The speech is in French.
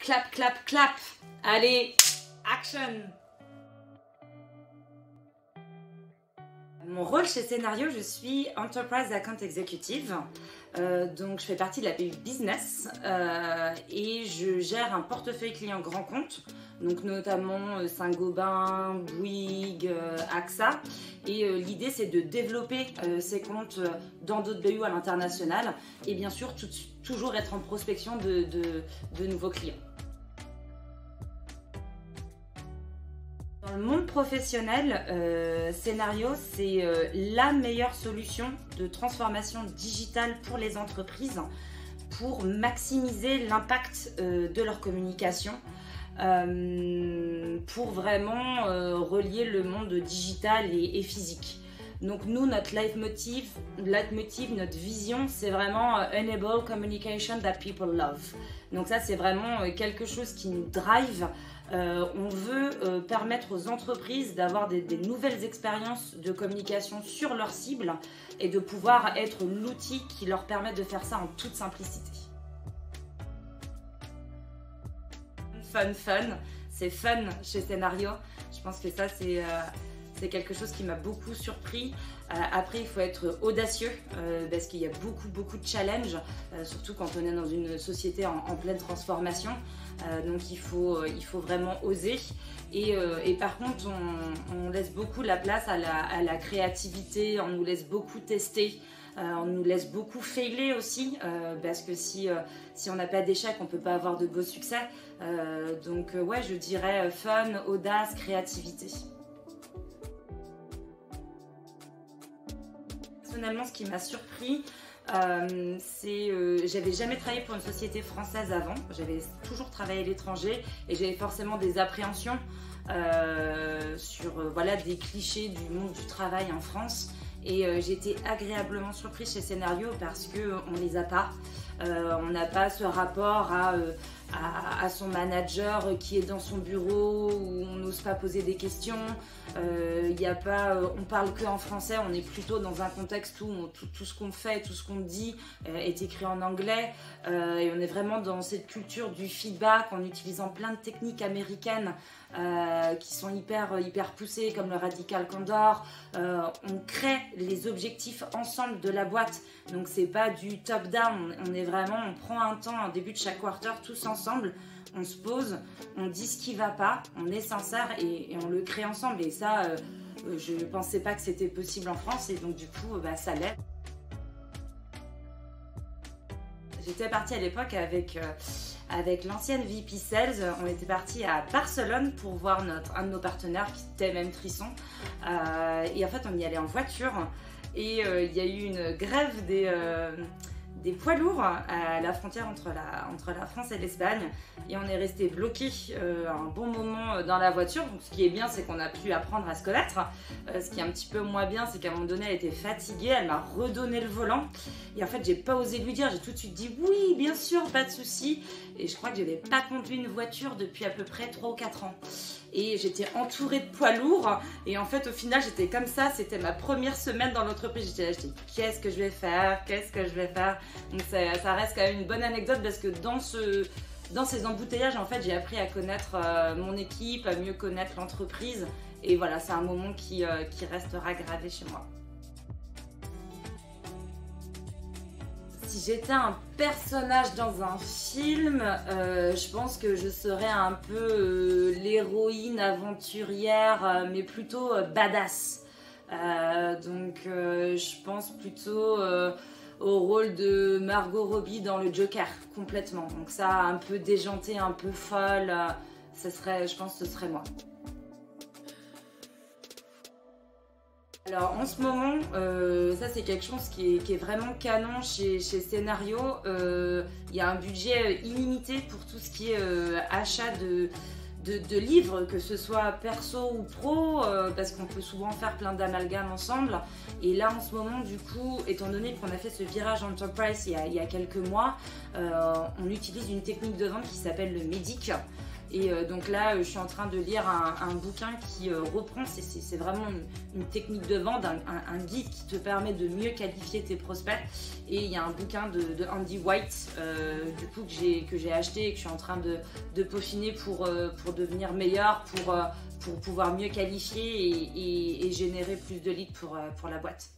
Clap, clap, clap. Allez, action. Mon rôle chez Scenario, je suis Enterprise Account Executive. Donc je fais partie de la BU Business et je gère un portefeuille client grand compte, donc notamment Saint-Gobain, Bouygues, AXA. Et l'idée c'est de développer ces comptes dans d'autres BU à l'international et bien sûr toujours être en prospection de nouveaux clients. Dans le monde professionnel, Scenario, c'est la meilleure solution de transformation digitale pour les entreprises pour maximiser l'impact de leur communication, pour vraiment relier le monde digital et physique. Donc nous, notre leitmotiv, notre vision, c'est vraiment Enable Communication that people love. Donc ça, c'est vraiment quelque chose qui nous drive. On veut permettre aux entreprises d'avoir des nouvelles expériences de communication sur leur cible et de pouvoir être l'outil qui leur permet de faire ça en toute simplicité. Fun, c'est fun chez Scenario. Je pense que ça c'est quelque chose qui m'a beaucoup surpris. Après, il faut être audacieux parce qu'il y a beaucoup de challenges, surtout quand on est dans une société en pleine transformation. Donc il faut vraiment oser. Et par contre, on laisse beaucoup la place à la créativité, on nous laisse beaucoup tester. On nous laisse beaucoup failer aussi parce que si on n'a pas d'échec, on ne peut pas avoir de beaux succès. Donc ouais, je dirais fun, audace, créativité. Personnellement, ce qui m'a surpris, j'avais jamais travaillé pour une société française avant. J'avais toujours travaillé à l'étranger et j'avais forcément des appréhensions sur voilà, des clichés du monde du travail en France. Et j'ai été agréablement surprise chez Scenario parce qu'on ne les a pas. On n'a pas ce rapport à son manager qui est dans son bureau où on n'ose pas poser des questions. On parle que en français, on est plutôt dans un contexte où tout ce qu'on fait, tout ce qu'on dit est écrit en anglais. Et on est vraiment dans cette culture du feedback en utilisant plein de techniques américaines qui sont hyper poussées comme le Radical Candor. On crée les objectifs ensemble de la boîte. Donc c'est pas du top down, on prend un temps en début de chaque quarter tous ensemble, on se pose, on dit ce qui va pas, on est sincère et on le crée ensemble. Et ça, je ne pensais pas que c'était possible en France et donc du coup ça l'est. J'étais partie à l'époque avec l'ancienne VP Sales, on était parti à Barcelone pour voir un de nos partenaires qui était même Trisson. Et en fait on y allait en voiture et il y a eu une grève des poids lourds à la frontière entre la France et l'Espagne et on est resté bloqué un bon moment dans la voiture. Donc ce qui est bien, c'est qu'on a pu apprendre à se connaître. Ce qui est un petit peu moins bien, c'est qu'à un moment donné elle était fatiguée, elle m'a redonné le volant et en fait j'ai pas osé lui dire, j'ai tout de suite dit oui bien sûr, pas de souci. Et je crois que je n'avais pas conduit une voiture depuis à peu près 3 ou 4 ans. Et j'étais entourée de poids lourds. Et en fait, au final, j'étais comme ça. C'était ma première semaine dans l'entreprise. J'étais là, je dis, qu'est-ce que je vais faire? Qu'est-ce que je vais faire? Donc ça reste quand même une bonne anecdote parce que dans ces embouteillages, en fait, j'ai appris à connaître mon équipe, à mieux connaître l'entreprise. Et voilà, c'est un moment qui restera gravé chez moi. Si j'étais un personnage dans un film, je pense que je serais un peu l'héroïne aventurière, mais plutôt badass. Donc je pense plutôt au rôle de Margot Robbie dans le Joker, complètement. Donc ça, un peu déjantée, un peu folle, je pense que ce serait moi. Alors en ce moment, ça c'est quelque chose qui est vraiment canon chez Scenario. Il y a un budget illimité pour tout ce qui est achat de livres, que ce soit perso ou pro, parce qu'on peut souvent faire plein d'amalgames ensemble. Et là en ce moment, du coup, étant donné qu'on a fait ce virage Enterprise il y a quelques mois, on utilise une technique de vente qui s'appelle le MEDDIC. Et donc là, je suis en train de lire un bouquin qui reprend, c'est vraiment une technique de vente, un guide qui te permet de mieux qualifier tes prospects. Et il y a un bouquin de Andy White, du coup, que j'ai acheté et que je suis en train de peaufiner pour devenir meilleur, pour pouvoir mieux qualifier et générer plus de leads pour la boîte.